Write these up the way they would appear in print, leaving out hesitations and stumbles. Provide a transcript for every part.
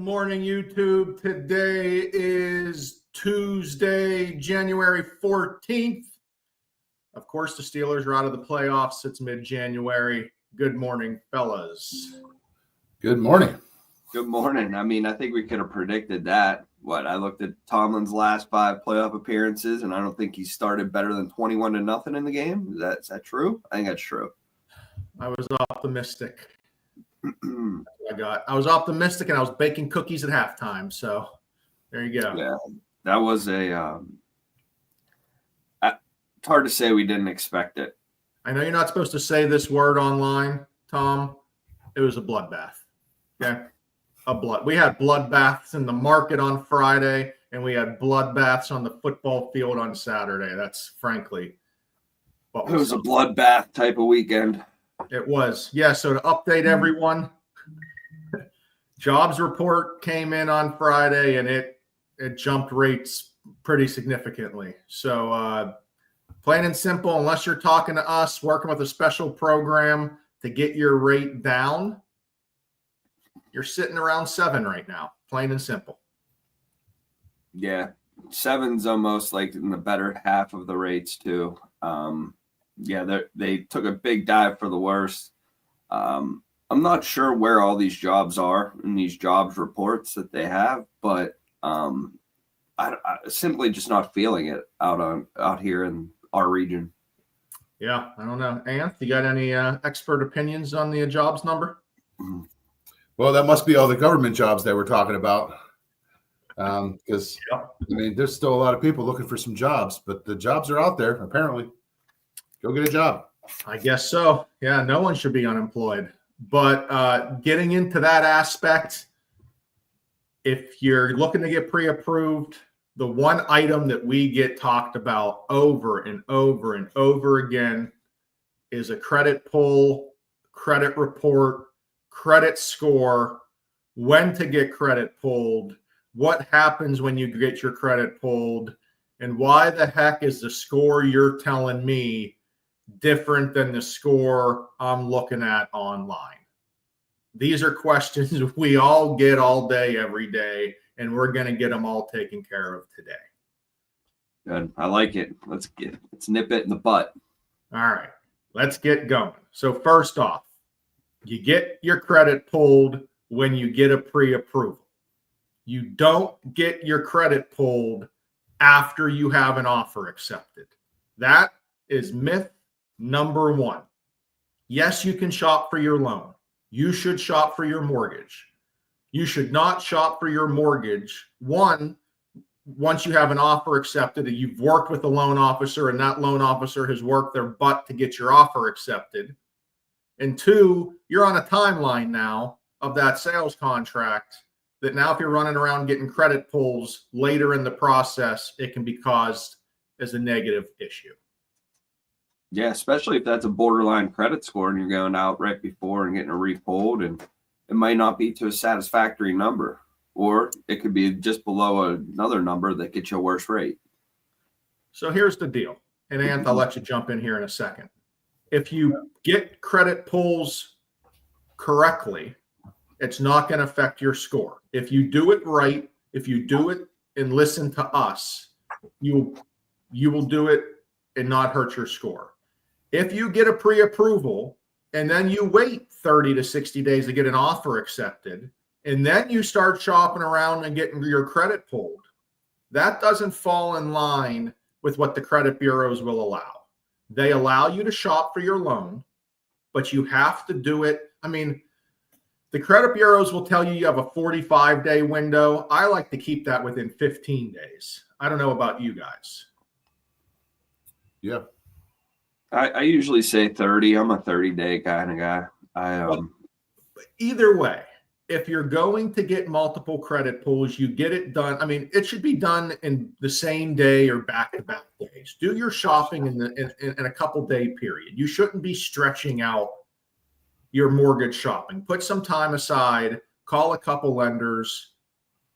morning, YouTube. Today is Tuesday, January 14th. Of course, the Steelers are out of the playoffs. It's mid-January. Good morning, fellas. Good morning. Good morning. I mean, I think we could have predicted that. I looked at Tomlin's last 5 playoff appearances, and I don't think he started better than 21-0 in the game. Is that true? I think that's true. I was optimistic. I was optimistic, and I was baking cookies at halftime. So there you go. Yeah, that was a. It's hard to say we didn't expect it. I know you're not supposed to say this word online, Tom. It was a bloodbath. Okay, We had bloodbaths in the market on Friday, and we had bloodbaths on the football field on Saturday. That's frankly what was a bloodbath type of weekend. It was. Yeah, so to update everyone, jobs report came in on Friday, and it jumped rates pretty significantly. So plain and simple, unless you're talking to us, working with a special program to get your rate down, you're sitting around 7 right now, plain and simple. Yeah, 7's almost like in the better half of the rates too. Yeah, they took a big dive for the worst. I'm not sure where all these jobs are in these jobs reports that they have, but I simply just not feeling it out here in our region. Yeah, I don't know. Anth, you got any expert opinions on the jobs number? Well, that must be all the government jobs that we're talking about. Because, I mean, there's still a lot of people looking for some jobs, but the jobs are out there, apparently. Go get a job. I guess so. Yeah, no one should be unemployed. But getting into that aspect, if you're looking to get pre-approved, the one item that we get talked about over and over and over again is a credit pull, credit report, credit score, when to get credit pulled, what happens when you get your credit pulled, and why the heck is the score you're telling me different than the score I'm looking at online? These are questions we all get all day, every day, and we're going to get them all taken care of today. Good. I like it. Let's nip it in the butt. All right, let's get going. So first off, you get your credit pulled when you get a pre-approval. You don't get your credit pulled after you have an offer accepted. That is myth number 1. Yes, you can shop for your loan. You should shop for your mortgage. You should not shop for your mortgage, once you have an offer accepted and you've worked with a loan officer and that loan officer has worked their butt to get your offer accepted. And 2, you're on a timeline now of that sales contract that now if you're running around getting credit pulls later in the process, it can be caused as a negative issue. Yeah, especially if that's a borderline credit score and you're going out right before and getting a repulled, and it might not be to a satisfactory number, or it could be just below another number that gets you a worse rate. So here's the deal. And Anth, I'll let you jump in here in a second. If you get credit pulls correctly, it's not going to affect your score. If you do it right, if you do it and listen to us, you will do it and not hurt your score. If you get a pre-approval and then you wait 30 to 60 days to get an offer accepted, and then you start shopping around and getting your credit pulled, that doesn't fall in line with what the credit bureaus will allow. They allow you to shop for your loan, but you have to do it. I mean, the credit bureaus will tell you have a 45-day window. I like to keep that within 15 days. I don't know about you guys. Yeah. I usually say 30. I'm a 30-day kind of guy. Either way, if you're going to get multiple credit pulls, you get it done. I mean, it should be done in the same day or back-to-back days. Do your shopping in a couple-day period. You shouldn't be stretching out your mortgage shopping. Put some time aside, call a couple lenders,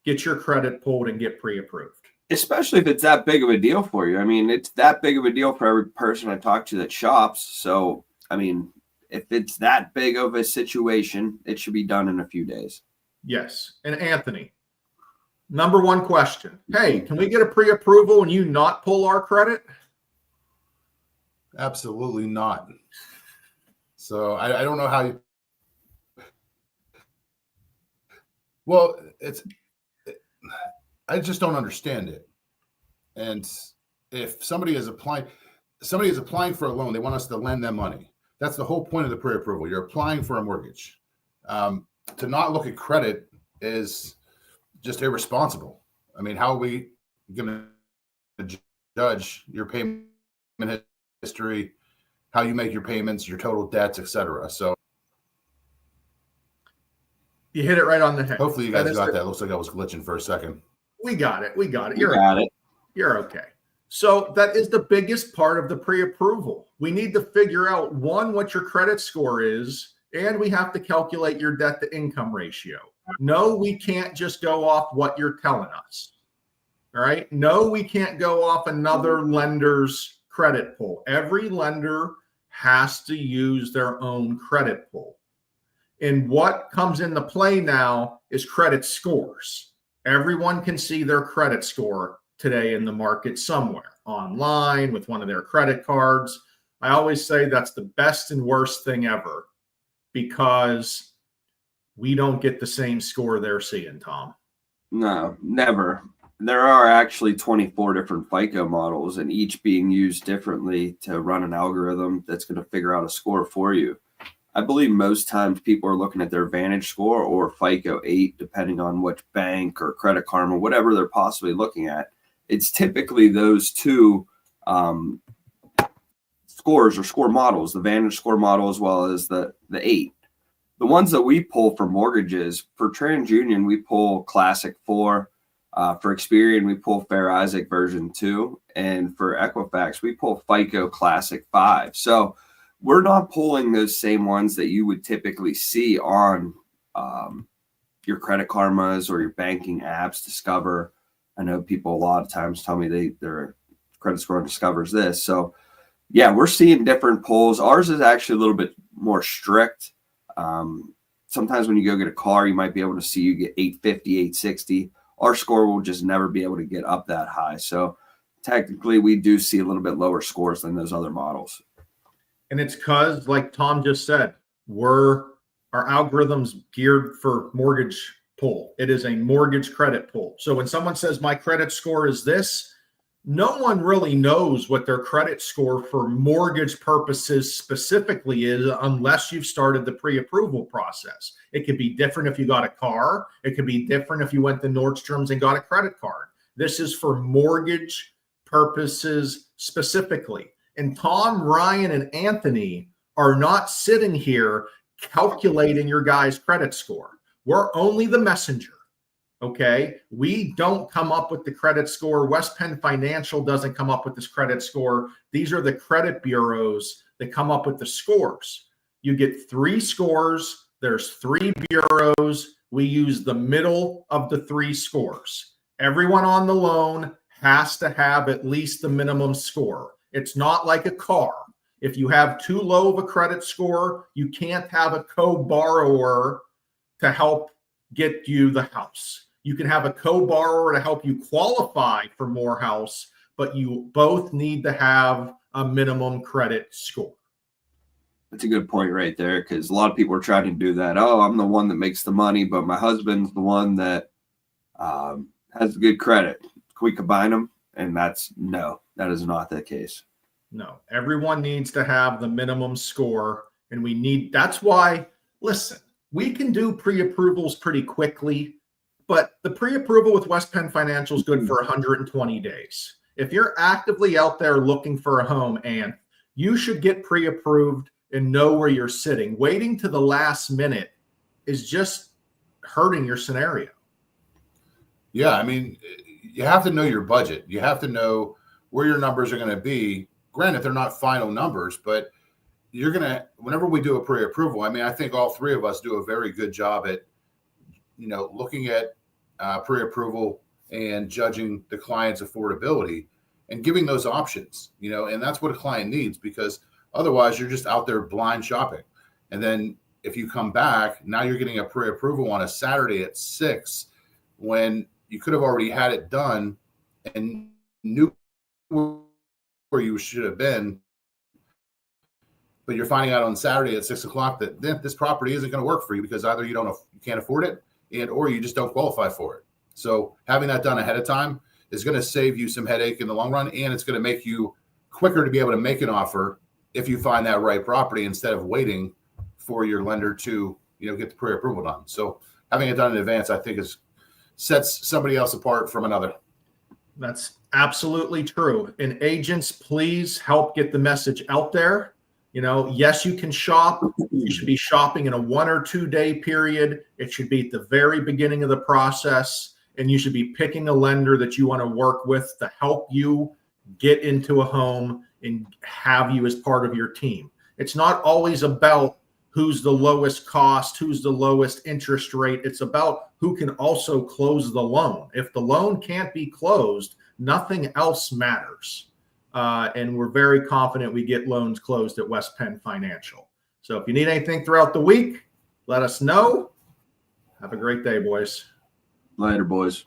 get your credit pulled, and get pre-approved. Especially if it's that big of a deal for you. I mean, it's that big of a deal for every person I talk to that shops. So, I mean, if it's that big of a situation, it should be done in a few days. Yes. And Anthony, number one question. Hey, can we get a pre-approval and you not pull our credit? Absolutely not. So I don't know how you. Well, I just don't understand it. And if somebody is applying for a loan, they want us to lend them money. That's the whole point of the pre-approval. You're applying for a mortgage. To not look at credit is just irresponsible. I mean, how are we going to judge your payment history, how you make your payments, your total debts, etc.? So you hit it right on the head. Hopefully you guys got that. Looks like I was glitching for a second. We got it. It. You're okay. So that is the biggest part of the pre-approval. We need to figure out, one, what your credit score is, and we have to calculate your debt to income ratio. No, we can't just go off what you're telling us. All right. No, we can't go off another lender's credit pull. Every lender has to use their own credit pull. And what comes into play now is credit scores. Everyone can see their credit score today in the market somewhere, online, with one of their credit cards. I always say that's the best and worst thing ever, because we don't get the same score they're seeing, Tom. No, never. There are actually 24 different FICO models, and each being used differently to run an algorithm that's going to figure out a score for you. I believe most times people are looking at their Vantage score or FICO 8, depending on which bank or Credit Karma, whatever they're possibly looking at. It's typically those two scores or score models, the Vantage score model as well as the 8. The ones that we pull for mortgages, for TransUnion, we pull Classic 4. For Experian, we pull Fair Isaac version 2. And for Equifax, we pull FICO Classic 5. So we're not pulling those same ones that you would typically see on your Credit Karmas or your banking apps, Discover. I know people a lot of times tell me their credit score Discovers this. So, yeah, we're seeing different pulls. Ours is actually a little bit more strict. Sometimes when you go get a car, you might be able to see you get 850, 860. Our score will just never be able to get up that high. So technically, we do see a little bit lower scores than those other models. And it's because, like Tom just said, our algorithm's geared for mortgage pull. It is a mortgage credit pull. So when someone says my credit score is this, no one really knows what their credit score for mortgage purposes specifically is unless you've started the pre-approval process. It could be different if you got a car. It could be different if you went to Nordstrom's and got a credit card. This is for mortgage purposes specifically. And Tom, Ryan, and Anthony are not sitting here calculating your guy's credit score. We're only the messenger. Okay, we don't come up with the credit score. West Penn Financial doesn't come up with this credit score. These are the credit bureaus that come up with the scores. You get 3 scores. There's 3 bureaus. We use the middle of the 3 scores. Everyone on the loan has to have at least the minimum score. It's not like a car. If you have too low of a credit score, you can't have a co-borrower to help get you the house. You can have a co-borrower to help you qualify for more house, but you both need to have a minimum credit score. That's a good point right there, because a lot of people are trying to do that. Oh, I'm the one that makes the money, but my husband's the one that has good credit. Can we combine them? And that is not the case. No, everyone needs to have the minimum score, and that's why, listen, we can do pre-approvals pretty quickly, but the pre-approval with West Penn Financial is good for 120 days. If you're actively out there looking for a home, and you should get pre-approved and know where you're sitting. Waiting to the last minute is just hurting your scenario. Yeah, I mean, you have to know your budget. You have to know where your numbers are going to be. Granted, they're not final numbers, but you're going to, whenever we do a pre-approval, I mean, I think all 3 of us do a very good job at, looking at pre-approval and judging the client's affordability and giving those options, and that's what a client needs, because otherwise you're just out there blind shopping. And then if you come back, now you're getting a pre-approval on a Saturday at 6 when you could have already had it done and knew where you should have been. But you're finding out on Saturday at 6 o'clock that this property isn't going to work for you because either you can't afford it, or you just don't qualify for it. So having that done ahead of time is going to save you some headache in the long run, and it's going to make you quicker to be able to make an offer if you find that right property instead of waiting for your lender to get the pre-approval done. So having it done in advance, I think, sets somebody else apart from another. That's absolutely true. And agents, please help get the message out there. Yes, you can shop. You should be shopping in a 1 or 2 day period. It should be at the very beginning of the process. And you should be picking a lender that you want to work with to help you get into a home and have you as part of your team. It's not always about who's the lowest cost, who's the lowest interest rate. It's about who can also close the loan. If the loan can't be closed, nothing else matters. And we're very confident we get loans closed at West Penn Financial. So if you need anything throughout the week, let us know. Have a great day, boys. Later, boys.